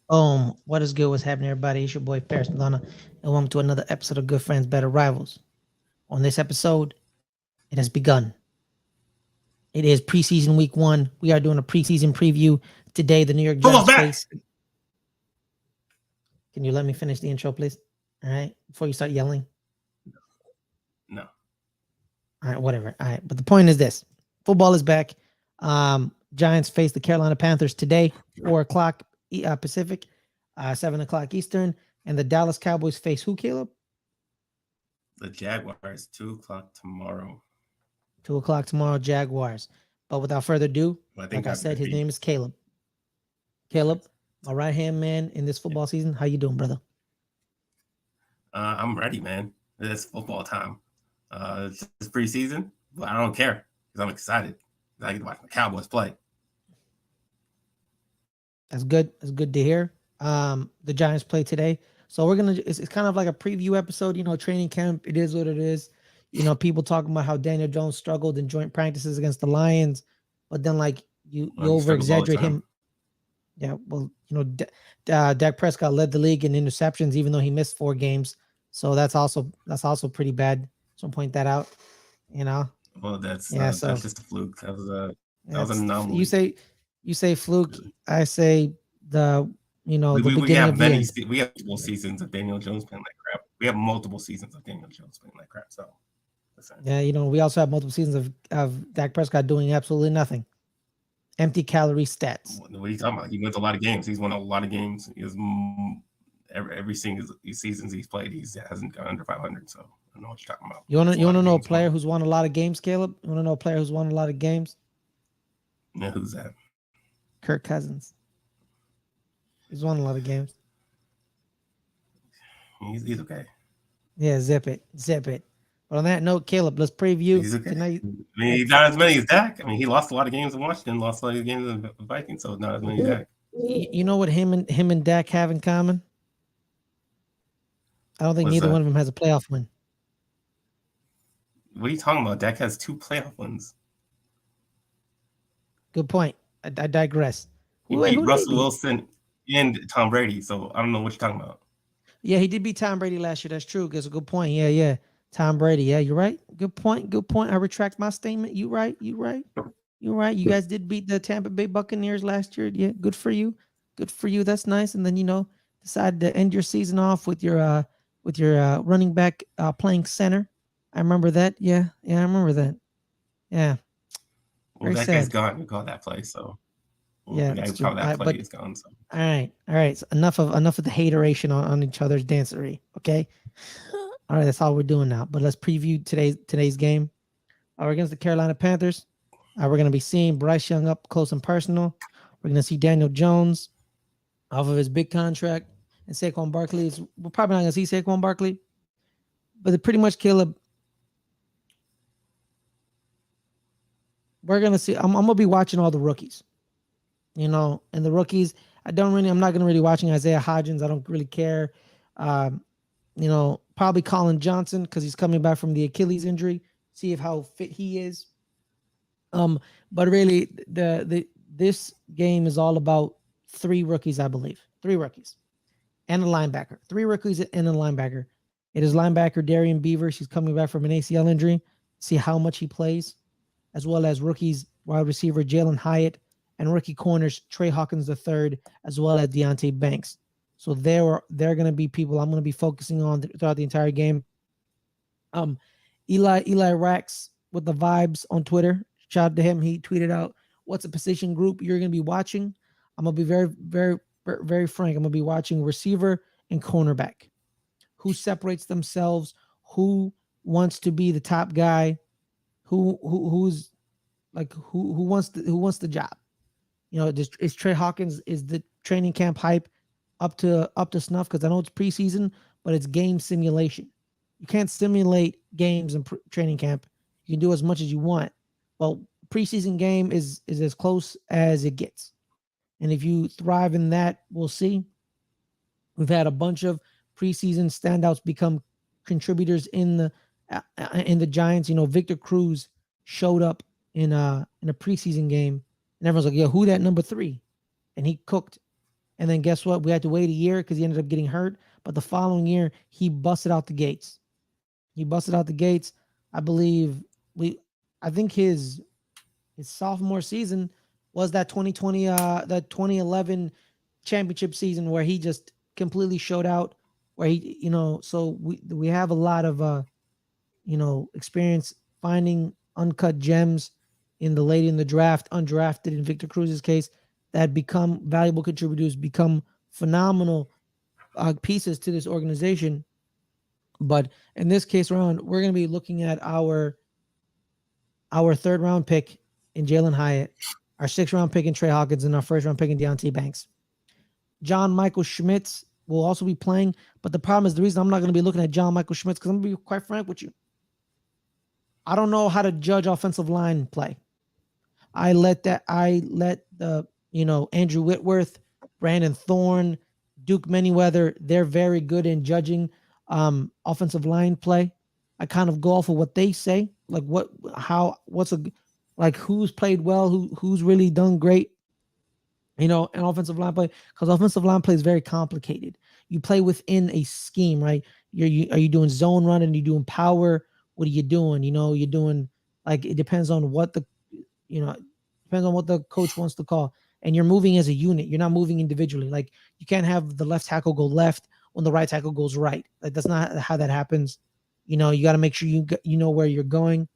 What is good? What's happening, everybody? It's your boy Paris Muthana, and welcome to another episode of Good Friends, Better Rivals. On this episode, it has begun. It is preseason week 1. We are doing a preseason preview today. The New York Football's Giants back. face. Can you let me finish the intro, please? All right, before you start yelling. No. All right, whatever. All right, but the point is this: football is back. Giants face the Carolina Panthers today, 4 o'clock Pacific, 7 o'clock Eastern, and the Dallas Cowboys face who, Caleb? The Jaguars, 2 o'clock tomorrow. 2 o'clock tomorrow, Jaguars. But without further ado, Well, like I said, his name is Caleb. Caleb, my right-hand man in this football season. How you doing, brother? I'm ready, man. It's football time. It's preseason, but I don't care because I'm excited. I get to watch the Cowboys play. That's good. That's good to hear. The Giants play today. So we're gonna it's kind of like a preview episode, training camp. It is what it is. People talking about how Daniel Jones struggled in joint practices against the Lions, but then like you over exaggerate him. Yeah, well, Dak Prescott led the league in interceptions, even though he missed 4 games. So that's also pretty bad. So point that out. Well, that's just a fluke. That was an anomaly. You say fluke. I say the we beginning have of the end. We have multiple seasons of Daniel Jones playing like crap. We have multiple seasons of Daniel Jones playing like crap. So yeah, we also have multiple seasons of Dak Prescott doing absolutely nothing. Empty calorie stats. What are you talking about? He wins a lot of games. He's won a lot of games. He has every single seasons he's played, he hasn't gone under 500. So I don't know what you're talking about. You want to know a player who's won a lot of games, Caleb? You want to know a player who's won a lot of games? Yeah, who's that? Kirk Cousins. He's won a lot of games. He's okay. Yeah, zip it. But on that note, Caleb, let's preview. He's okay. Tonight. I mean, he's not as many as Dak. I mean, he lost a lot of games in Washington, lost a lot of games in the Vikings, so not as many as Dak. You know what him and Dak have in common? I don't think neither one of them has a playoff win. What are you talking about? Dak has 2 playoff wins. Good point. I digress. He beat Russell Wilson and Tom Brady, so I don't know what you're talking about. Yeah, he did beat Tom Brady last year. That's true. That's a good point. Yeah. Tom Brady. Yeah, you're right. Good point. I retract my statement. You right. You guys did beat the Tampa Bay Buccaneers last year. Yeah, good for you. That's nice. And then decided to end your season off with your running back playing center. I remember that. Yeah, I remember that. Yeah. Well, that guy's gone. We call that play. So yeah, the guy who called that play is gone. So all right. So enough of the hateration on each other's dancery. Okay. All right, that's all we're doing now. But let's preview today's game. We're against the Carolina Panthers. We're going to be seeing Bryce Young up close and personal. We're going to see Daniel Jones off of his big contract. And Saquon Barkley. We're probably not going to see Saquon Barkley. But they're pretty much Caleb. We're going to see. I'm going to be watching all the rookies. And the rookies, I'm not going to really watching Isaiah Hodgins. I don't really care. Probably Colin Johnson because he's coming back from the Achilles injury. See how fit he is. But really, this game is all about 3 rookies, I believe. 3 rookies and a linebacker. 3 rookies and a linebacker. It is linebacker Darian Beavers. He's coming back from an ACL injury. See how much he plays, as well as rookies wide receiver Jalen Hyatt and rookie corners Trey Hawkins III, as well as Deontay Banks. So they're going to be people I'm going to be focusing on throughout the entire game. Eli Rax with the vibes on Twitter. Shout out to him. He tweeted out, "What's a position group you're going to be watching?" I'm going to be very, very, very frank. I'm going to be watching receiver and cornerback. Who separates themselves? Who wants to be the top guy? Who wants the job? Is Trey Hawkins, is the training camp hype up to snuff? Because I know it's preseason, but it's game simulation. You can't simulate games in training camp. You can do as much as you want. Well, preseason game is as close as it gets. And if you thrive in that, we'll see. We've had a bunch of preseason standouts become contributors in the Giants. Victor Cruz showed up in a preseason game, and everyone's like, "Yo, who that number 3?" And he cooked. And then guess what? We had to wait a year because he ended up getting hurt. But the following year, he busted out the gates. He busted out the gates. I believe I think his sophomore season was that 2020 that 2011 championship season where he just completely showed out, where he, so we have a lot of experience finding uncut gems in the late in the draft, undrafted in Victor Cruz's case, that become valuable contributors, become phenomenal pieces to this organization. But in this case round, we're going to be looking at our third round pick in Jalen Hyatt, our sixth round pick in Trey Hawkins, and our first round pick in Deontay Banks. John Michael Schmitz will also be playing, but the problem is the reason I'm not going to be looking at John Michael Schmitz, because I'm going to be quite frank with you. I don't know how to judge offensive line play. I let the Andrew Whitworth, Brandon Thorne, Duke Manyweather, they're very good in judging offensive line play. I kind of go off of what they say, like who's played well, who's really done great, in offensive line play, because offensive line play is very complicated. You play within a scheme, right? Are you doing zone running? Are you doing power? What are you doing? You're doing, like, it depends on what the coach wants to call. And you're moving as a unit. You're not moving individually. Like, you can't have the left tackle go left when the right tackle goes right. Like, that's not how that happens. You got to make sure you know where you're going.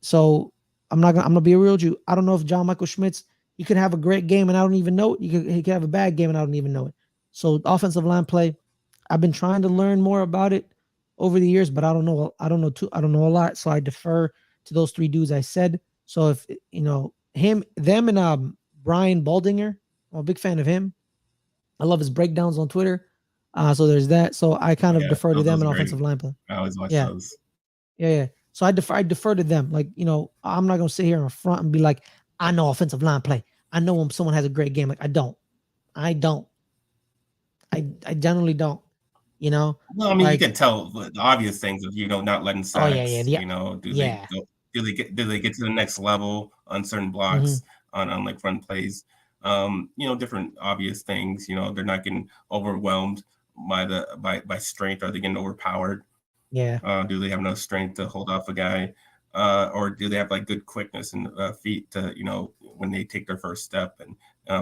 So I'm gonna be real with you. I don't know if John Michael Schmitz, he could have a great game and I don't even know it. He could have a bad game and I don't even know it. So offensive line play, I've been trying to learn more about it over the years, but I don't know a lot. So I defer to those three dudes I said. So if them and Brian Baldinger, I'm a big fan of him. I love his breakdowns on Twitter. So there's that. So I kind of defer to them in offensive line play. I always watch those. Yeah. So I defer to them. Like, I'm not gonna sit here in front and be like, I know offensive line play. I know when someone has a great game. Like, I don't. I generally don't. Well, I mean, you can tell the obvious things of not letting sacks. Do they get to the next level on certain blocks, on like run plays? Different obvious things. They're not getting overwhelmed by strength. Are they getting overpowered? Yeah. Do they have enough strength to hold off a guy? Or do they have like good quickness and feet to when they take their first step, and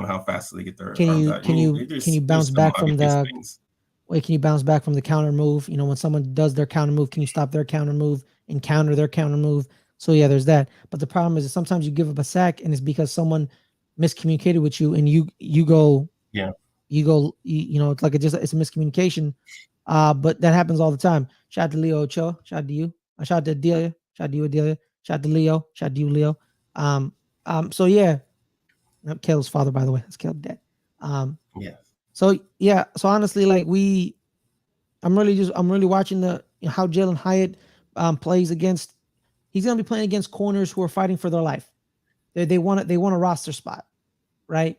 how fast do they get their arms out? Can you bounce back from the things. Wait, can you bounce back from the counter move? When someone does their counter move, can you stop their counter move and counter their counter move? So yeah, there's that. But the problem is that sometimes you give up a sack and it's because someone miscommunicated with you, and you go, it's like it's a miscommunication. But that happens all the time. Shout out to Leo Ochoa. Shout out to you. Shout out to Adelia. Shout out to you, Adelia. Shout out to Leo. Shout out to you, Leo. So yeah, Caleb's father, by the way. That's Caleb dead. So yeah. So honestly, like I'm really watching how Jalen Hyatt plays against. He's gonna be playing against corners who are fighting for their life. They want a roster spot, right?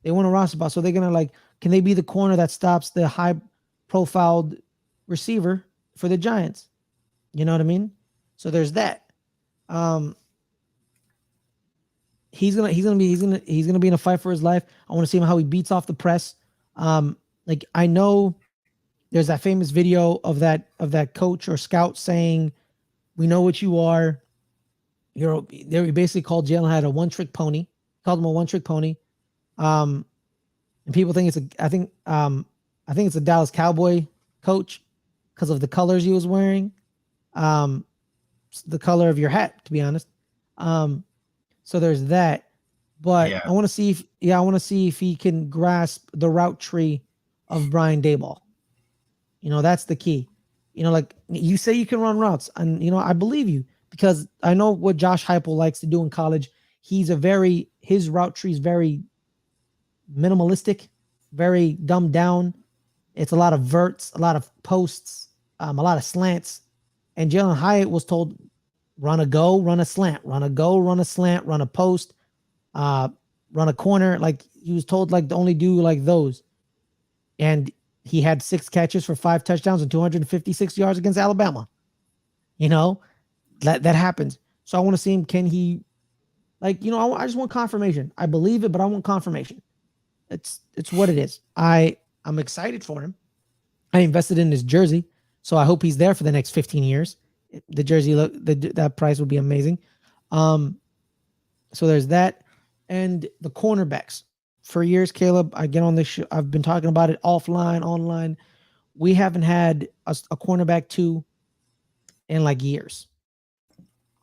They want a roster spot. So they're gonna can they be the corner that stops the high-profiled receiver for the Giants? You know what I mean? So there's that. He's gonna be in a fight for his life. I want to see how he beats off the press. I know there's that famous video of that coach or scout saying, "We know what you are." They basically called Jalen Hyatt a one-trick pony. Called him a one-trick pony. And people think I think it's a Dallas Cowboy coach because of the colors he was wearing. The color of your hat, to be honest. So there's that. But I want to see if he can grasp the route tree of Brian Daboll. That's the key. Like you say you can run routes, and I believe you because I know what Josh Heupel likes to do in college. His route tree is very minimalistic, very dumbed down. It's a lot of verts, a lot of posts, a lot of slants. And Jalen Hyatt was told, run a go, run a slant, run a go, run a slant, run a post, run a corner. Like he was told to only do like those. And he had 6 catches for 5 touchdowns and 256 yards against Alabama. That happens. So I want to see him. Can he, I just want confirmation. I believe it, but I want confirmation. It's what it is. I'm excited for him. I invested in his jersey, so I hope he's there for the next 15 years. The jersey that price would be amazing. So there's that, and the cornerbacks. For years, Caleb, I get on this show. I've been talking about it offline, online. We haven't had a cornerback 2 in like years.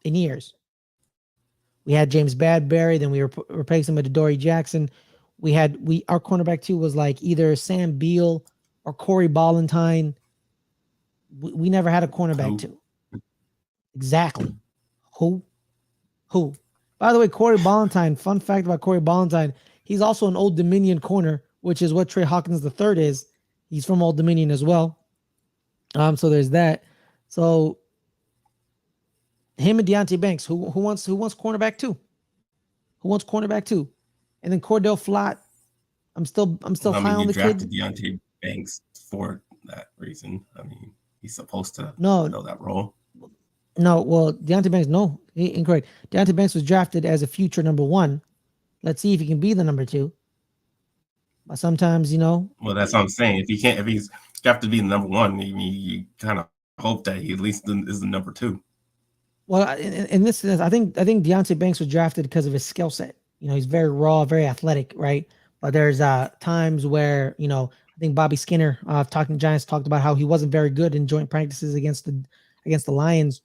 In years, we had James Badberry, then we replaced him with Dory Jackson. Our cornerback 2 was like either Sam Beal or Corey Ballentine. We never had a cornerback 2. Exactly. Who? By the way, Corey Ballentine, fun fact about Corey Ballentine, he's also an Old Dominion corner, which is what Trey Hawkins III is. He's from Old Dominion as well. So there's that. So him and Deonte Banks, who wants cornerback 2? Who wants cornerback 2? And then Cordell Flott. I'm still high on the kid. Deonte Banks for that reason. I mean, he's supposed to know that role. No, well, Deonte Banks, no, incorrect. Deonte Banks was drafted as a future number 1. Let's see if he can be the number 2. But sometimes, Well, that's what I'm saying. If he's drafted to be the number 1, you kind of hope that he at least is the number 2. Well, in this sense, I think Deonte Banks was drafted because of his skill set. He's very raw, very athletic, right? But there's times where, I think Bobby Skinner, Talking Giants, talked about how he wasn't very good in joint practices against the Lions.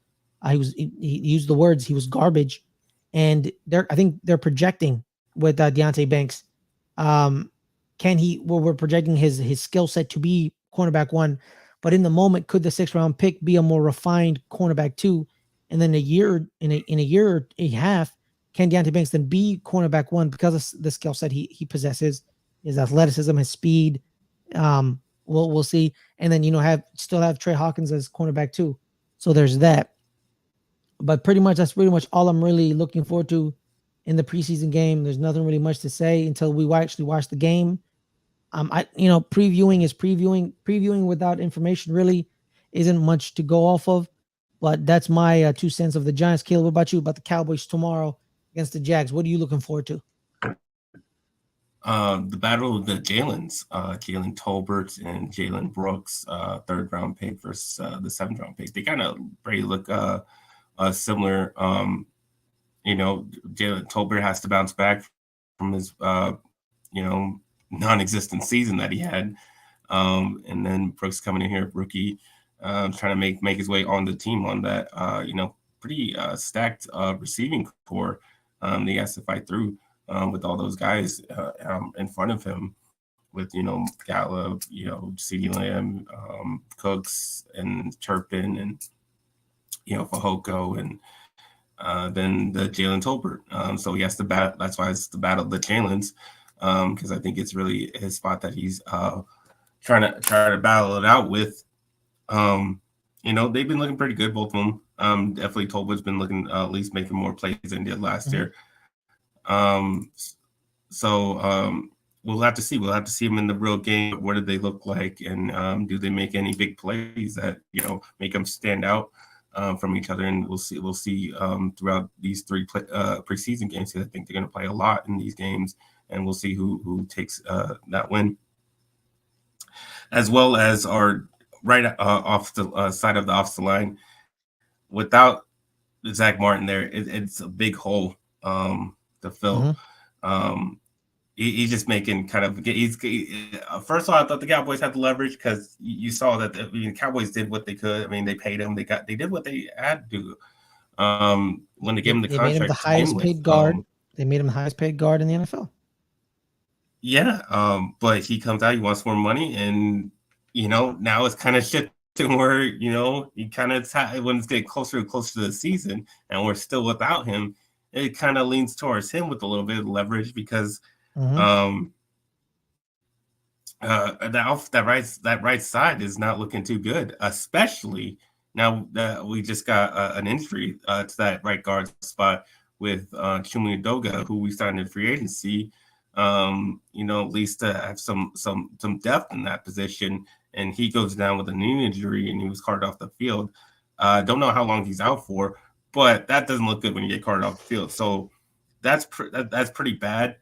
He used the words, he was garbage. And I think they're projecting with Deonte Banks. We're projecting his skill set to be cornerback 1, but in the moment, could the 6th round pick be a more refined cornerback 2? And then in a year or a half, can Deonte Banks then be cornerback 1 because of the skill set he possesses, his athleticism, his speed? We'll see. And then still have Trey Hawkins as cornerback 2. So there's that. But that's pretty much all I'm really looking forward to in the preseason game. There's nothing really much to say until we actually watch the game. Previewing is previewing. Previewing without information really isn't much to go off of. But that's my 2 cents of the Giants. Caleb, what about you? About the Cowboys tomorrow against the Jags? What are you looking forward to? The battle of the Jalen's, Jalen Tolbert and Jalen Brooks, 3rd round pick versus the 7th round pick. They kind of really look similar. Jalen Tolbert has to bounce back from his non-existent season that he had, and then Brooks coming in here, rookie, trying to make his way on the team on that pretty stacked receiving core. He has to fight through with all those guys in front of him, with Gallup, CeeDee Lamb, Cooks, and Turpin, and Fehoko, and then the Jalen Tolbert. So he has to battle. That's why it's the battle of the Jalen's, because I think it's really his spot that he's trying to battle it out with. They've been looking pretty good, both of them. Definitely Tolbert's been looking at least making more plays than he did last year. So we'll have to see. We'll have to see them in the real game. What do they look like, and do they make any big plays that make them stand out from each other? And we'll see throughout these 3 preseason games. I think they're going to play a lot in these games, and we'll see who takes that win, as well as our right off the side of the offensive line. Without Zach Martin there, it's a big hole to fill. He's just making kind of. First of all, I thought the Cowboys had the leverage because you saw that the Cowboys did what they could. I mean, they paid him. They did what they had to do. When they gave him the contract, made him the highest paid guard. They made him the highest paid guard in the NFL. Yeah, but he comes out. He wants more money, and now it's kind of shifting where he kind of when it's getting closer and closer to the season, and we're still without him. It kind of leans towards him with a little bit of leverage because that right side is not looking too good, especially now that we just got an injury to that right guard spot with Chuma Edoga, who we signed in free agency. At least to have some depth in that position, and he goes down with a knee injury and he was carted off the field. Don't know how long he's out for, but that doesn't look good when you get carted off the field. So that's pretty bad.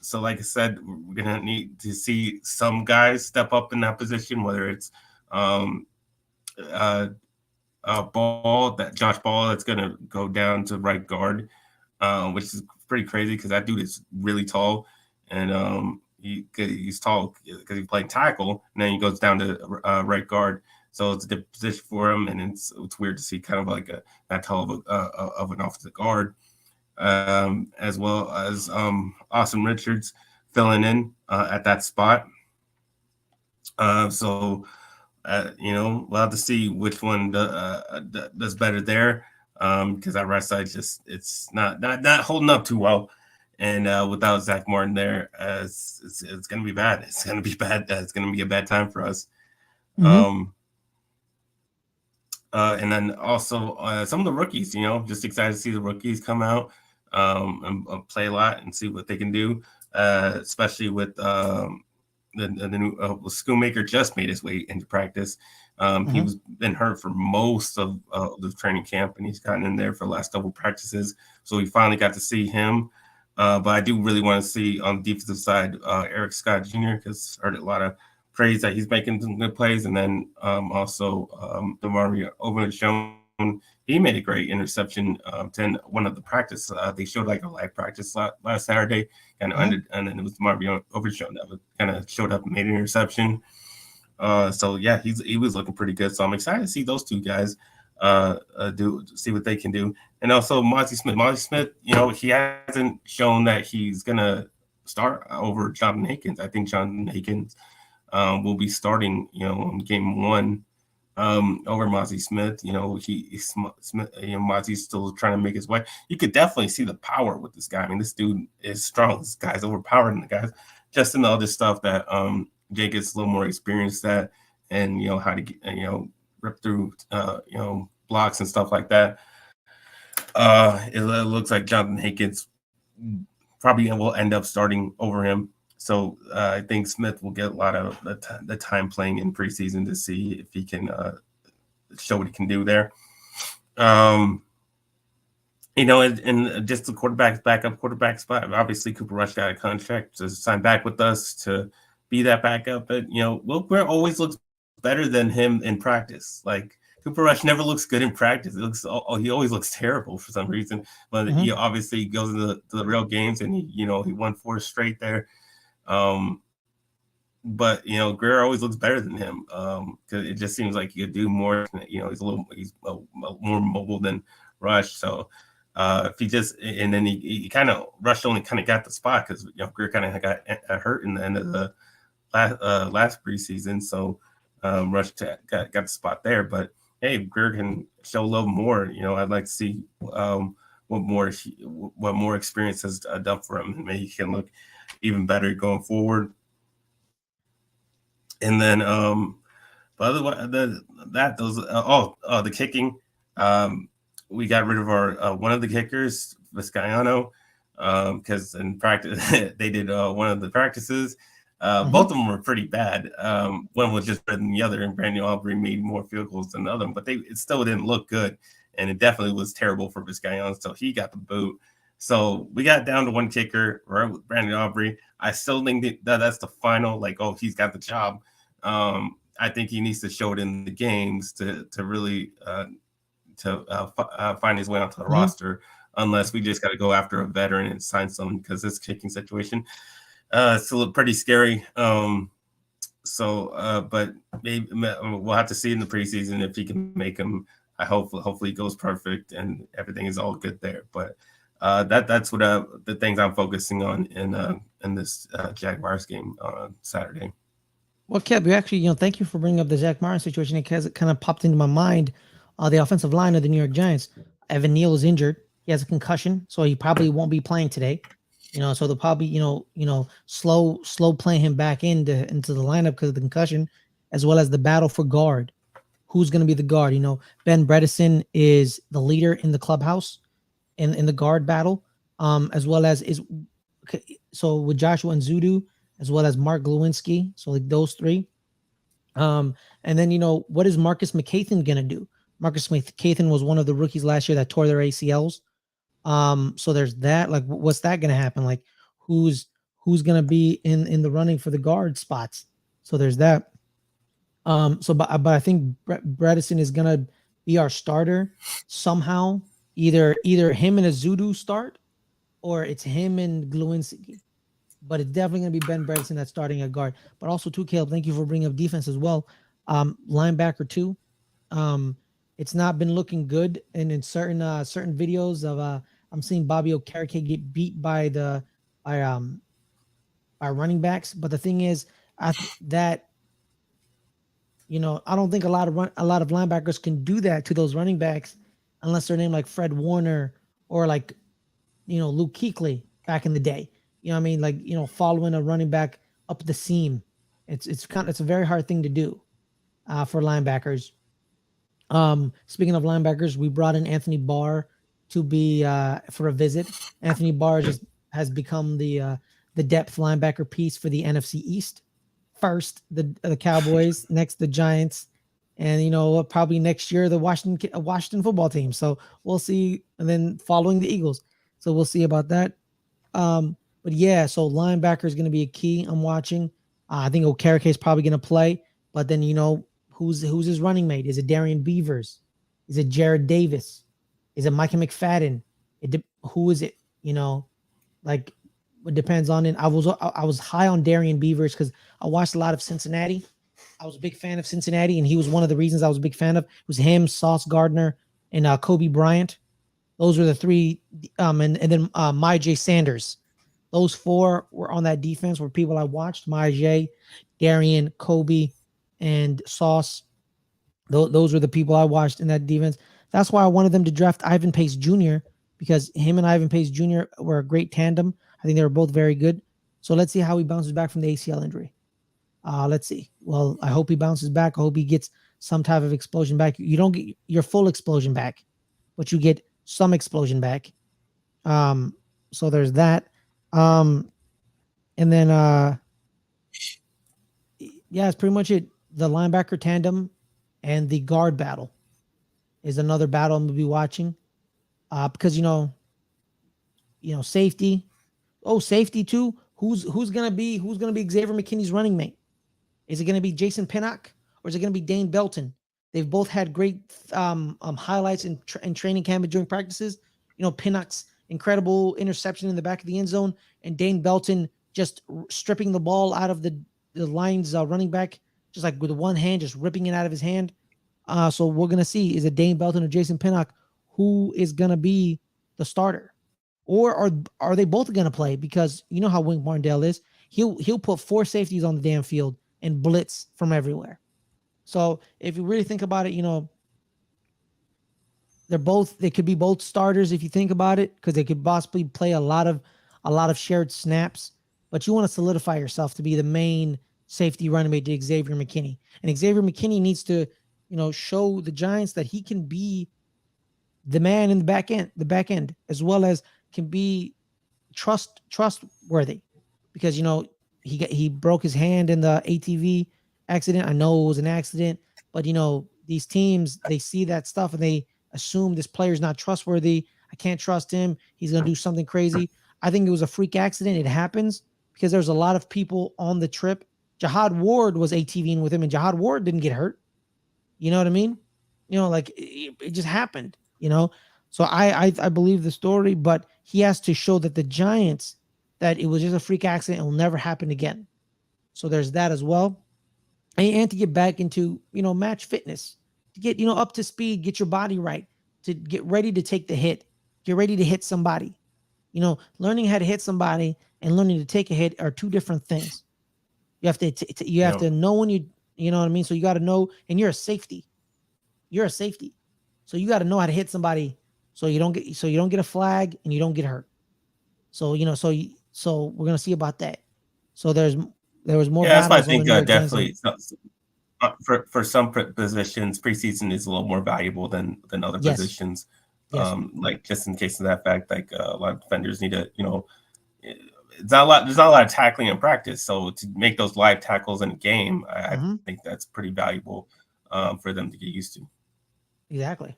So like I said, we're gonna need to see some guys step up in that position, whether it's um, uh, Josh Ball that's gonna go down to right guard, which is pretty crazy because that dude is really tall, and he's tall because he played tackle, and then he goes down to right guard. So it's a different position for him, and it's weird to see kind of like that tall of an offensive guard, as well as Austin Richards filling in at that spot. So we'll have to see which one does better there, because that right side it's not holding up too well, and without Zach Martin there, it's going to be bad. It's going to be bad. It's going to be a bad time for us. Mm-hmm. And then also some of the rookies, just excited to see the rookies come out and play a lot and see what they can do, especially with the new Schoonmaker just made his way into practice. He was been hurt for most of the training camp, and he's gotten in there for the last couple practices. So we finally got to see him. But I do really want to see on the defensive side Eric Scott Jr., because I heard a lot of praise that he's making some good plays. And then also DeMario Overshown, he made a great interception to one of the practice. They showed like a live practice last Saturday, and then it was DeMario Overshown that kind of showed up and made an interception. So yeah, he was looking pretty good. So I'm excited to see those two guys see what they can do. And also Monty Smith. Monty Smith, he hasn't shown that he's gonna start over Jonathan Hankins. I think Jonathan Hankins will be starting, in game one over Mozzie Smith. Mozzie's still trying to make his way. You could definitely see the power with this guy. I mean, this dude is strong. This guy's overpowering the guys. Just in the other stuff that Jake gets a little more experienced at, and how to get, rip through blocks and stuff like that. It looks like Jonathan Hankins probably will end up starting over him. So I think Smith will get a lot of the time playing in preseason to see if he can show what he can do there. And just the backup quarterback spot. Obviously, Cooper Rush got a contract to sign back with us to be that backup. But Will Greer always looks better than him in practice. Like Cooper Rush never looks good in practice. He always looks terrible for some reason. But he obviously goes into the real games, and he won 4 straight there. But Greer always looks better than him because it just seems like he could do more. He's more mobile than Rush. So if he just and then he kind of Rush only kind of got the spot because Greer kind of got hurt in the end of the last preseason. So Rush got the spot there. But hey, Greer can show a little more. I'd like to see what more experience has done for him, and maybe he can look even better going forward. And then the kicking, we got rid of our one of the kickers, Vizcaino, because in practice they did one of the practices. Both of them were pretty bad. One was just better than the other, and Brandon Aubrey made more field goals than the other, but it still didn't look good, and it definitely was terrible for Vizcaino, so he got the boot. So we got down to one kicker, right, with Brandon Aubrey. I still think that's the final, he's got the job. I think he needs to show it in the games to really find his way onto the roster, unless we just got to go after a veteran and sign someone, because this kicking situation it's a pretty scary. But maybe we'll have to see in the preseason if he can make him. Hopefully it goes perfect and everything is all good there. But that's what the things I'm focusing on in this Jaguars game on Saturday. Well, Kev, you actually, thank you for bringing up the Zach Martin situation, because it kind of popped into my mind. The offensive line of the New York Giants, Evan Neal is injured. He has a concussion, so he probably won't be playing today. So they'll probably, slow playing him back into the lineup because of the concussion, as well as the battle for guard. Who's going to be the guard? Ben Bredesen is the leader in the clubhouse in the guard battle, as well as with Joshua Nzudu, as well as Mark Glowinski. So like those three. And then, what is Marcus McCathan going to do? Marcus McCathan was one of the rookies last year that tore their ACLs. So there's that. Like, what's that going to happen? Like, who's going to be in the running for the guard spots. So there's that. But I think Bredesen is going to be our starter somehow. Either him and Azudu start, or it's him and Glowinski. But it's definitely going to be Ben Bredesen that's starting at guard. But also, too, Caleb, thank you for bringing up defense as well. Linebacker, too. It's not been looking good. And in certain videos of I'm seeing Bobby Okereke get beat by running backs. But the thing is, I don't think a lot of linebackers can do that to those running backs unless they're named like Fred Warner or like, Luke Kuechly back in the day. You know what I mean? Like, following a running back up the seam. It's a very hard thing to do for linebackers. Speaking of linebackers, we brought in Anthony Barr to be for a visit. Anthony Barr has become the depth linebacker piece for the NFC East. First, the Cowboys, next the Giants, and probably next year the Washington football team. So we'll see, and then following the Eagles. So we'll see about that. But yeah, so linebacker is going to be a key. I'm watching. I think Okereke is probably going to play, but then who's his running mate? Is it Darian Beavers? Is it Jared Davis? Is it Micah McFadden? Who is it? Like it depends on it. I was high on Darian Beavers because I watched a lot of Cincinnati. I was a big fan of Cincinnati, and he was one of the reasons I was a big fan of. It was him, Sauce Gardner, and Kobe Bryant. Those were the three, and then Myjai Sanders. Those four were on that defense were people I watched. Myjai, Darian, Kobe, and Sauce. Those were the people I watched in that defense. That's why I wanted them to draft Ivan Pace Jr. because him and Ivan Pace Jr. were a great tandem. I think they were both very good. So let's see how he bounces back from the ACL injury. Let's see. Well, I hope he bounces back. I hope he gets some type of explosion back. You don't get your full explosion back, but you get some explosion back. So there's that. And then yeah, it's pretty much it. The linebacker tandem and the guard battle is another battle I'm gonna be watching. Because safety. Oh, safety too. Who's gonna be Xavier McKinney's running mate? Is it gonna be Jason Pinnock or is it gonna be Dane Belton? They've both had great highlights in training camp and during practices. Pinnock's incredible interception in the back of the end zone, and Dane Belton just stripping the ball out of the Lions running back, just like with one hand, just ripping it out of his hand. So we're gonna see, is it Dane Belton or Jason Pinnock who is gonna be the starter, or are they both gonna play? Because you know how Wink Martindale is. He'll put 4 safeties on the damn field and blitz from everywhere. So if you really think about it, they could be both starters if you think about it, because they could possibly play a lot of shared snaps. But you want to solidify yourself to be the main safety running mate to Xavier McKinney. And Xavier McKinney needs to, show the Giants that he can be the man in the back end, as well as can be trustworthy. Because he broke his hand in the ATV accident. I know it was an accident, but these teams, they see that stuff and they assume this player's not trustworthy. I can't trust him. He's going to do something crazy. I think it was a freak accident. It happens because there's a lot of people on the trip. Jihad Ward was ATVing with him, and Jihad Ward didn't get hurt. You know what I mean? Like it just happened, So I believe the story, but he has to show that the Giants, that it was just a freak accident. It will never happen again. So there's that as well. And to get back into, match fitness, to get, up to speed, get your body right, to get ready to take the hit, get ready to hit somebody. Learning how to hit somebody and learning to take a hit are two different things. You have to know when you know what I mean? So you got to know, and you're a safety. So you got to know how to hit somebody so you don't get a flag and you don't get hurt. So, so we're going to see about that. So there was more battles. That's why I think definitely for some positions, preseason is a little more valuable than other positions. Yes. Like just in case of that fact, like a lot of defenders need to, there's not a lot of tackling in practice. So to make those live tackles in a game, I think that's pretty valuable for them to get used to. Exactly.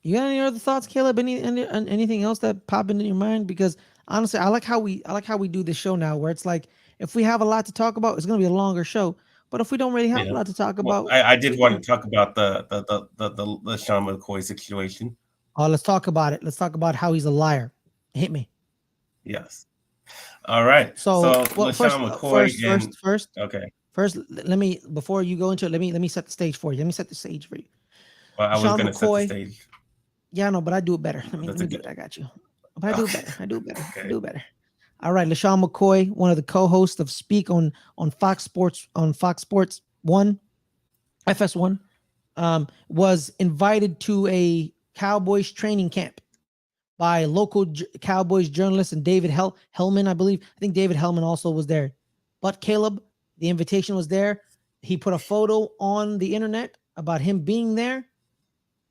You got any other thoughts, Caleb? Anything else that pop into your mind? Because honestly, I like how we do this show now, where it's like if we have a lot to talk about, it's gonna be a longer show. But if we don't really have a lot to talk about, I did want to talk about the Sean McCoy situation. Oh, let's talk about it. Let's talk about how he's a liar. Hit me. Yes. All right. So well, first. Okay. First, let me before you go into it, let me set the stage for you. Let me set the stage for you. Well, I was going to set the stage. Yeah, no, but I do it better. Let me do it. I got you. But I do it better. I do it better. Okay. I do it better. All right, LaShawn McCoy, one of the co-hosts of Speak on Fox Sports 1, FS1, was invited to a Cowboys training camp by local Cowboys journalist and David Hellman, I believe. I think David Hellman also was there. But Caleb, the invitation was there. He put a photo on the internet about him being there,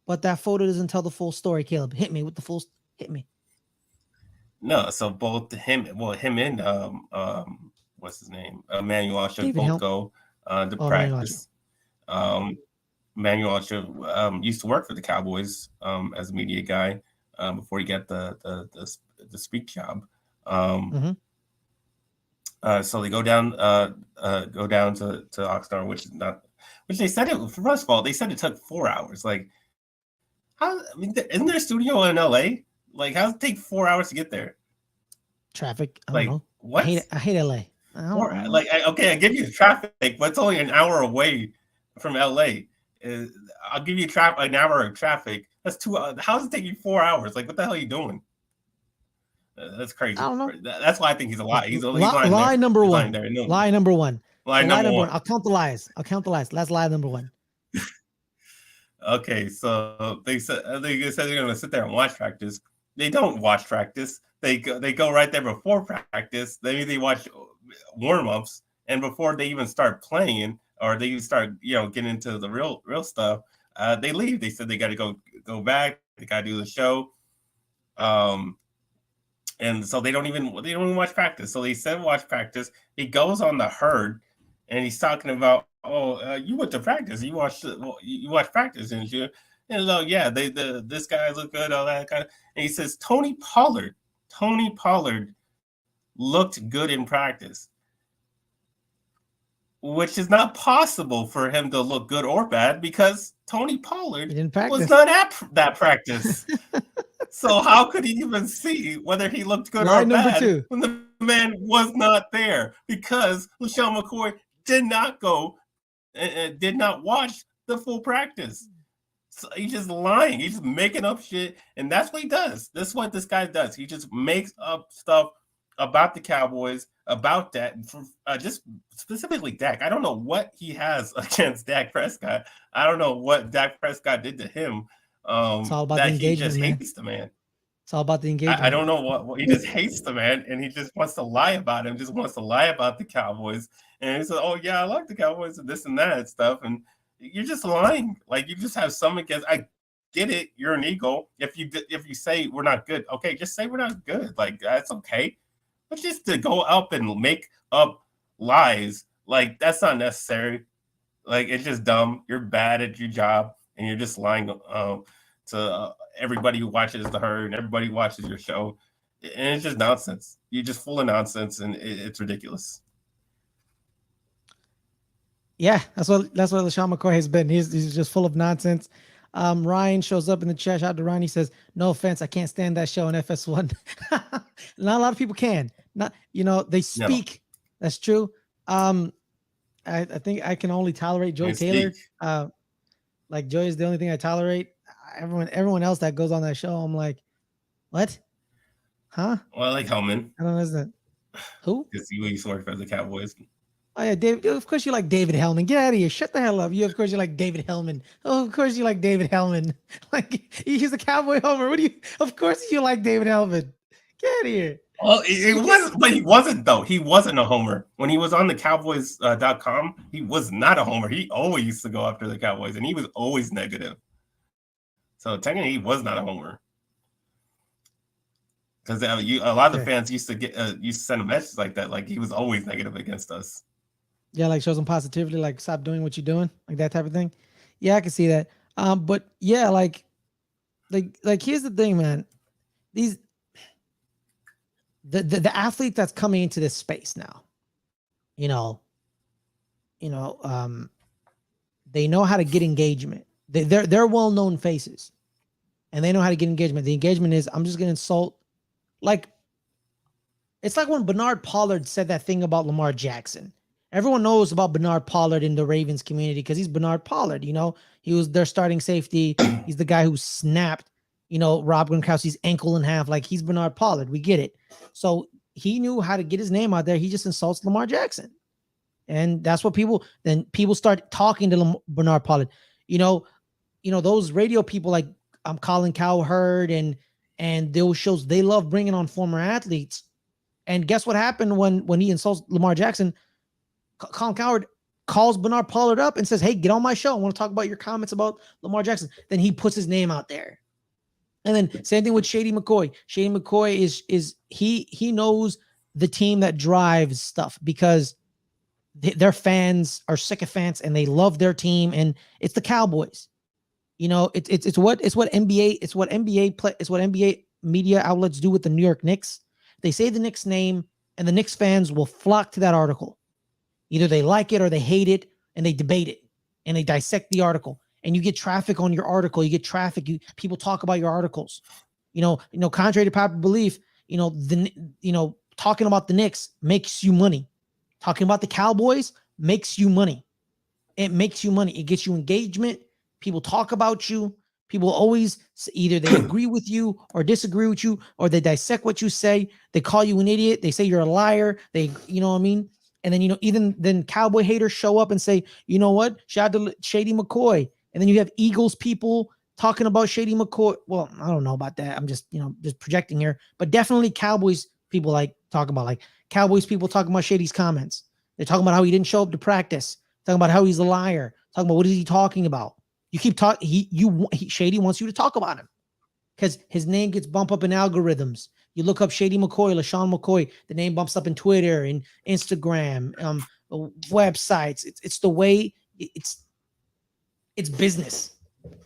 but that photo doesn't tell the full story. Caleb, hit me with the full. Hit me. No, so both him and what's his name, Manuel should both go to practice. Manuel should used to work for the Cowboys as a media guy before he got the speak job. So they go down to Oxnard, which they said it. First of all, they said it took 4 hours. Like, how? I mean, isn't there a studio in LA? Like, how does it take 4 hours to get there? Traffic. I don't know. What? I hate LA. I give you traffic, but it's only an hour away from LA. I'll give you an hour of traffic. That's 2 hours. How does it take you 4 hours? Like, what the hell are you doing? That's crazy. I don't know. That's why I think he's a lie. He's lie number one. Lie number one. Lie number one. I'll count the lies. That's lie number one. Okay, so they said they're going to sit there and watch practice. They don't watch practice. They go right there before practice. They watch warm-ups, and before they even start playing or they even start getting into the real stuff, they leave. They said they got to go back. They got to do the show. And so they don't even watch practice. So they said watch practice. He goes on the herd, and he's talking about, you went to practice. You watched practice, didn't you? And yeah, this guy look good, all that kind of. And he says Tony Pollard looked good in practice, which is not possible for him to look good or bad because Tony Pollard was not at that practice. So how could he even see whether he looked good or bad when the man was not there? Because LaShawn McCoy did not go and did not watch the full practice. So he's just lying. He's just making up shit, and that's what he does. That's what this guy does. He just makes up stuff about the Cowboys, about Dak, just specifically Dak. I don't know what he has against Dak Prescott. I don't know what Dak Prescott did to him. It's all about the engagement, he just hates the man. It's all about the engagement. I don't know what he just hates the man, and he just wants to lie about him. Just wants to lie about the Cowboys, and he says, "Oh yeah, I like the Cowboys and this and that stuff." And you're just lying. Like you just have some against. I get it. You're an ego. If you say we're not good, okay, just say we're not good. Like that's okay. But just to go up and make up lies, like that's not necessary. Like it's just dumb. You're bad at your job, and you're just lying to everybody who watches the herd and everybody who watches your show. And it's just nonsense. You're just full of nonsense, and it's ridiculous. Yeah, that's what LaShawn McCoy has been. He's just full of nonsense. Ryan shows up in the chat. Shout out to Ryan. He says, "No offense, I can't stand that show on FS1." Not a lot of people can. Not they speak. No. That's true. I think I can only tolerate Joy Taylor. Like Joy is the only thing I tolerate. Everyone else that goes on that show, I'm like, what? Huh? Well, I like Hellman. I don't know that. Who? Because he used to work for the Cowboys. Oh yeah, David. Of course you like David Hellman. Get out of here. Shut the hell up. Of course you like David Hellman. Oh, of course you like David Hellman. Like he's a Cowboy homer. Of course you like David Hellman. Get out of here. Well, it was, but he wasn't though. He wasn't a homer when he was on the Cowboys.com. He was not a homer. He always used to go after the Cowboys, and he was always negative. So technically, he was not a homer. Because a lot of the fans used to send a message like that, like he was always negative against us. Yeah, like show some positivity, like stop doing what you're doing, like that type of thing. Yeah, I can see that. But yeah, like like here's the thing, man. These the athlete that's coming into this space now, you know, they know how to get engagement. They're well-known faces, and they know how to get engagement. The engagement is, I'm just gonna insult. Like, it's like when Bernard Pollard said that thing about Lamar Jackson. Everyone knows about Bernard Pollard in the Ravens community because he's Bernard Pollard. He was their starting safety. He's the guy who snapped, Rob Gronkowski's ankle in half. Like, he's Bernard Pollard. We get it. So he knew how to get his name out there. He just insults Lamar Jackson. And that's what people start talking to Bernard Pollard. Those radio people like Colin Cowherd and those shows, they love bringing on former athletes. And guess what happened when he insults Lamar Jackson? Colin Cowherd calls Bernard Pollard up and says, "Hey, get on my show. I want to talk about your comments about Lamar Jackson." Then he puts his name out there. And then same thing with Shady McCoy. Shady McCoy is he knows the team that drives stuff because their fans are sycophants and they love their team, and it's the Cowboys. It's what NBA media outlets do with the New York Knicks. They say the Knicks name, and the Knicks fans will flock to that article. Either they like it or they hate it, and they debate it, and they dissect the article. And you get traffic on your article. You get traffic. People talk about your articles. Contrary to popular belief, talking about the Knicks makes you money. Talking about the Cowboys makes you money. It makes you money. It gets you engagement. People talk about you. People always either they agree with you or disagree with you, or they dissect what you say. They call you an idiot. They say you're a liar. You know what I mean? And then, even then Cowboy haters show up and say, you know what? Shout out to Shady McCoy. And then you have Eagles people talking about Shady McCoy. Well, I don't know about that. I'm just projecting here. But definitely Cowboys people talking about Shady's comments. They're talking about how he didn't show up to practice. Talking about how he's a liar. Talking about what is he talking about. You keep talking. Shady wants you to talk about him because his name gets bumped up in algorithms. You look up Shady McCoy, LaShawn McCoy, the name bumps up in Twitter and Instagram, websites. It's the way it's business.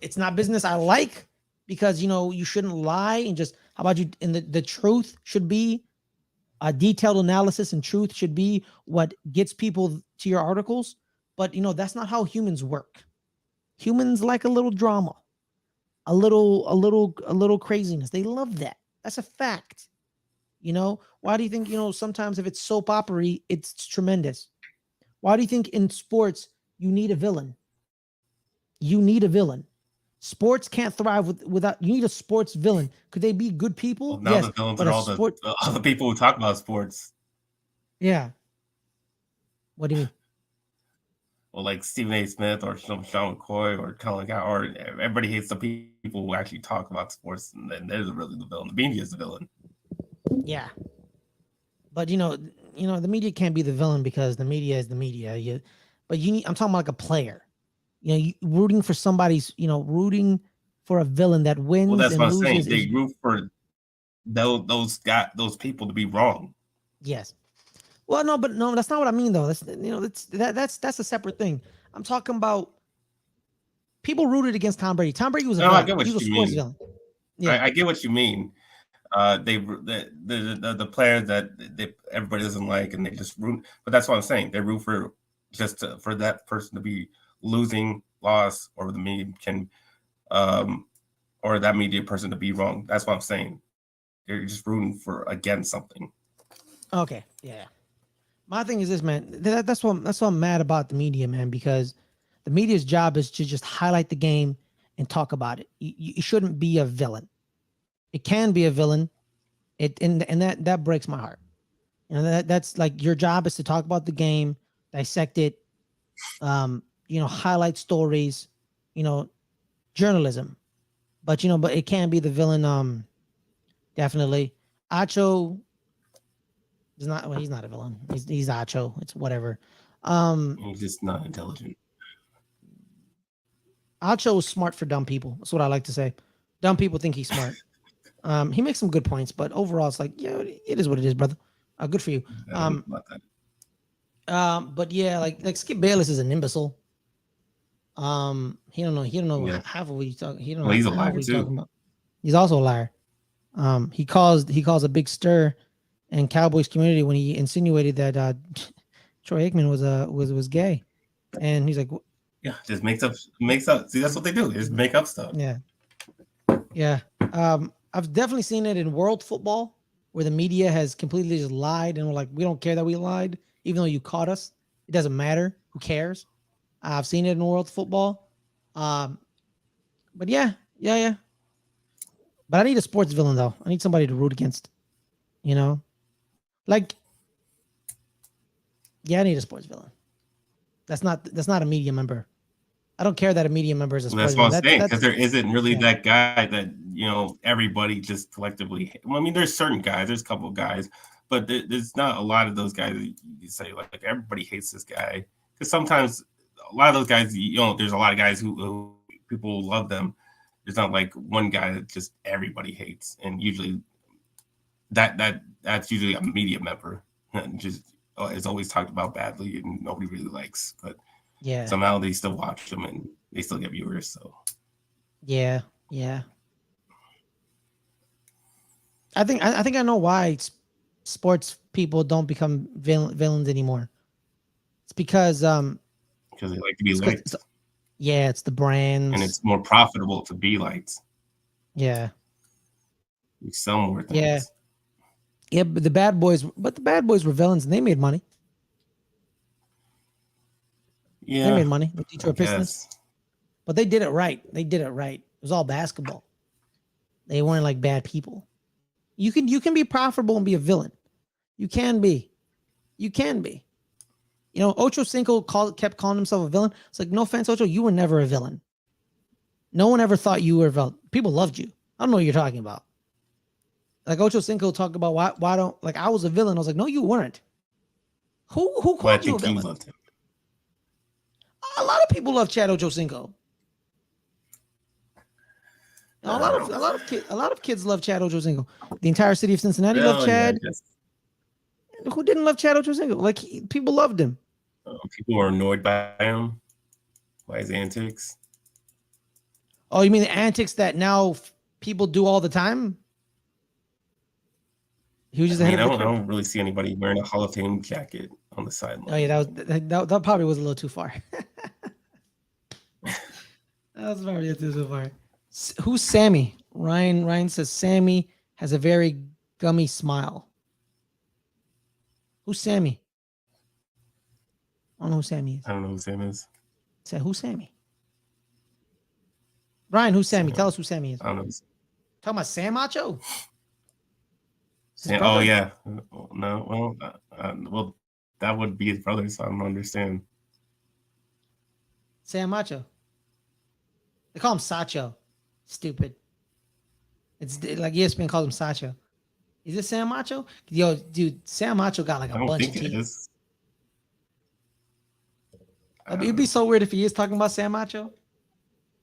It's not business I like because, you shouldn't lie and just, how about you? And the truth should be a detailed analysis, and truth should be what gets people to your articles. But, that's not how humans work. Humans like a little drama, a little craziness. They love that. That's a fact. Why do you think, sometimes if it's soap opera, it's tremendous? Why do you think in sports you need a villain? You need a villain. Sports can't thrive without. You need a sports villain. Could they be good people? Well, now yes, the villains are all the people who talk about sports. Yeah. What do you mean? Well, like Stephen A. Smith or Sean McCoy or Colin Cowherd, or everybody hates the people who actually talk about sports, and then there's really the villain. The media is the villain. Yeah. But the media can't be the villain because the media is the media. I'm talking about like a player. Rooting for somebody's, rooting for a villain that wins. Well, that's and what I'm loses. saying. They root for those people to be wrong. Yes. Well, no, that's not what I mean though. That's a separate thing. I'm talking about people rooted against Tom Brady. Tom Brady was a villain. I get what you mean. Villain. Yeah. I get what you mean. The players that everybody doesn't like, and they just root. But that's what I'm saying. They root for for that person to be losing, loss, or the media can, or that media person to be wrong. That's what I'm saying. They're just rooting for against something. Okay. Yeah. My thing is this, man. That's what I'm mad about the media, man, because the media's job is to just highlight the game and talk about it. You shouldn't be a villain. It can be a villain. And that breaks my heart. That's like your job is to talk about the game, dissect it, highlight stories, journalism. But it can be the villain. Definitely. Ocho is not. Well, he's not a villain. He's Ocho. It's whatever. He's just not intelligent. Ocho is smart for dumb people. That's what I like to say. Dumb people think he's smart. He makes some good points, but overall, it's like, it is what it is, brother. Good for you. But yeah, like Skip Bayless is an imbecile. He don't know half of what he's talking. He don't know he's a half liar what he's too. talking about. He's also a liar. He caused a big stir in Cowboys community when he insinuated that Troy Aikman was gay, and he's like, yeah, just makes up. See, that's what they do. Just make up stuff. Yeah. I've definitely seen it in world football where the media has completely just lied and we're like, we don't care that we lied, even though you caught us. It doesn't matter. Who cares? I've seen it in world football. But yeah. But I need a sports villain though. I need somebody to root against. Like, yeah, I need a sports villain. That's not a media member. I don't care that a media member is a sports villain. That's what I'm saying, because there isn't really that guy that everybody just collectively. I mean, there's certain guys, there's a couple of guys, but there's not a lot of those guys that you say like everybody hates this guy. Because sometimes a lot of those guys, there's a lot of guys who people love them. There's not like one guy that just everybody hates, and usually that's usually a media member and just is always talked about badly and nobody really likes, but. Yeah. Somehow they still watch them and they still get viewers. So. Yeah. I think I know why sports people don't become villains anymore. It's because they like to be liked. It's the brands, and it's more profitable to be liked. Yeah. You sell more things. Yeah, but the bad boys were villains and they made money. Yeah, they made money with Detroit Pistons, but they did it right. It was all basketball. They weren't like bad people. You can be profitable and be a villain. You can be. Ocho Cinco kept calling himself a villain. It's like, no offense, Ocho, you were never a villain. No one ever thought you were a villain. People loved you. I don't know what you're talking about. Like Ocho Cinco talked about why don't, like, I was a villain. I was like, no, you weren't. Who called you a villain? You loved him. A lot of people love Chad Ochocinco. A lot of kids love Chad Ochocinco. The entire city of Cincinnati loved Chad. Who didn't love Chad Ochocinco? Like, people loved him. People were annoyed by him, by his antics. Oh, you mean the antics that now people do all the time? He was just I don't really see anybody wearing a Hall of Fame jacket on the sideline. Oh yeah, that probably was a little too far. That was probably too far. Who's Sammy? Ryan says Sammy has a very gummy smile. Who's Sammy? I don't know who Sammy is. I don't know who Sam is. Say, who's Sammy? Ryan, who's Sammy? Tell us who Sammy is. I don't know. Talking about Sam Macho? Oh yeah. No, well, that would be his brother, so I don't understand. Sam Macho. They call him Sacho. Stupid. It's like ESPN calls him Sacho. Is it Sam Macho? Yo, dude, Sam Macho got like a bunch of teeth. It'd be so weird if he is talking about Sam Macho.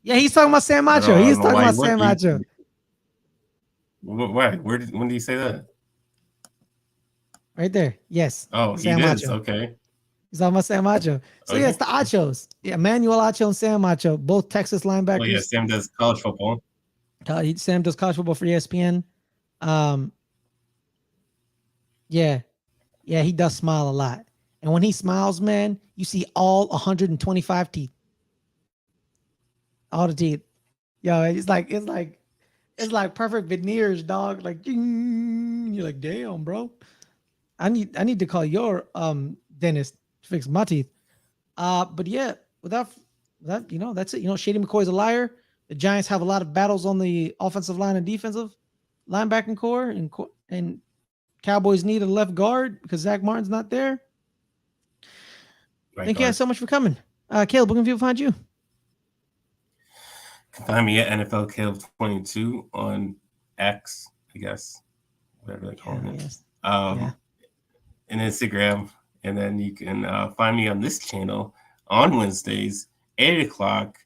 Yeah, he's talking about Sam Macho. He's talking about Sam Macho. Why? When did you say that? Right there. Yes. Oh, Sam Macho. Okay. He's talking about Sam Macho. So yeah, it's the Achos. Yeah, Manuel Acho and Sam Macho, both Texas linebackers. Oh yeah, Sam does college football. Sam does college football for ESPN. Yeah, he does smile a lot. And when he smiles, man, you see all 125 teeth. All the teeth. Yo, it's like perfect veneers, dog. Like, you're like, damn, bro. I need to call your dentist to fix my teeth. But yeah, without that, that's it. Shady McCoy's a liar. The Giants have a lot of battles on the offensive line and defensive linebacking core, and Cowboys need a left guard because Zach Martin's not there. Thank you guys so much for coming. Caleb, where can people find you? You can find me at NFL Caleb 22 on X, I guess, whatever they're calling it. Yes. And Instagram. And then you can find me on this channel on Wednesdays, 8 o'clock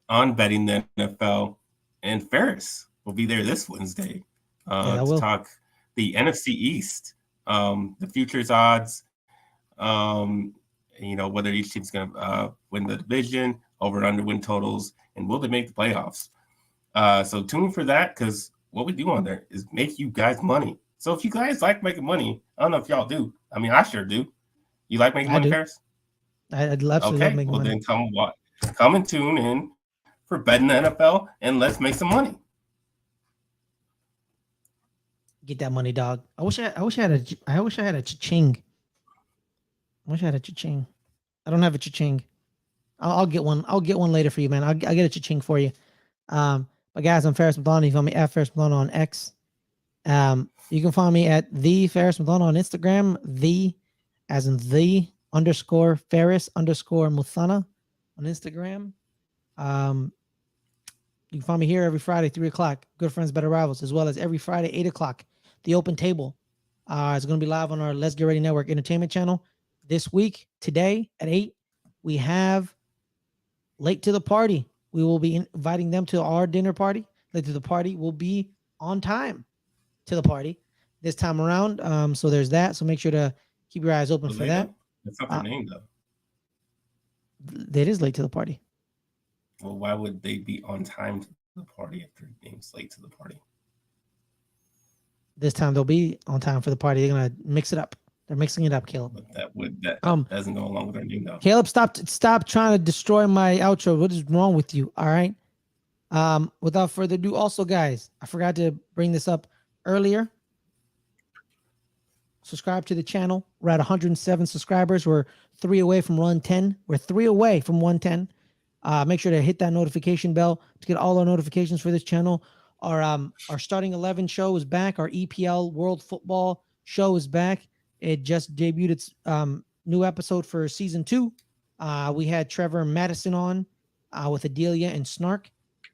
on Betting the NFL. And Ferris will be there this Wednesday to talk the NFC East, the futures odds, whether each team's going to win the division, over and under win totals, and will they make the playoffs? So tune in for that, because what we do on there is make you guys money. So if you guys like making money, I don't know if y'all do. I mean, I sure do. You like making I money, do. Paris? I'd absolutely love Okay, making well money. then come and tune in for betting the NFL, and let's make some money. Get that money, dog. I wish I had a cha-ching. I wish I had a cha-ching. I don't have a cha-ching. I'll get one. I'll get one later for you, man. I'll get a cha-ching for you. But guys, I'm Ferris Muthana. You can find me at Ferris Muthana on X. You can find me at the Ferris Muthana on Instagram. The, as in the _ Ferris _ Muthana on Instagram. You can find me here every Friday, 3 o'clock. Good Friends, Better Rivals, as well as every Friday, 8 o'clock. The Open Table. It's going to be live on our Let's Get Ready Network Entertainment channel. This week, today at 8, we have Late to the Party. We will be inviting them to our dinner party. Late to the Party will be on time to the party this time around. So there's that. So make sure to keep your eyes open for that. That's not their name, though. That is Late to the Party. Well, why would they be on time to the party if their name's Late to the Party? This time they'll be on time for the party. They're gonna mix it up. They're mixing it up, Caleb. But that doesn't go along with their name, though. Caleb, stop trying to destroy my outro. What is wrong with you? All right. Without further ado, also guys, I forgot to bring this up earlier. Subscribe to the channel. We're at 107 subscribers. We're 3 away from 110. We're 3 away from 110. Make sure to hit that notification bell to get all our notifications for this channel. Our starting 11 show is back. Our EPL World Football show is back. It just debuted its new episode for season 2. We had Trevor Madison on with Adelia and Snark.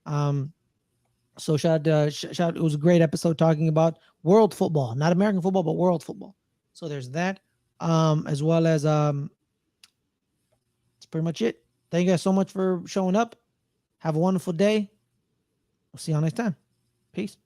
So shout out. It was a great episode talking about world football, not American football, but world football. So there's that, as well as that's pretty much it. Thank you guys so much for showing up. Have a wonderful day. We'll see y'all next time. Peace.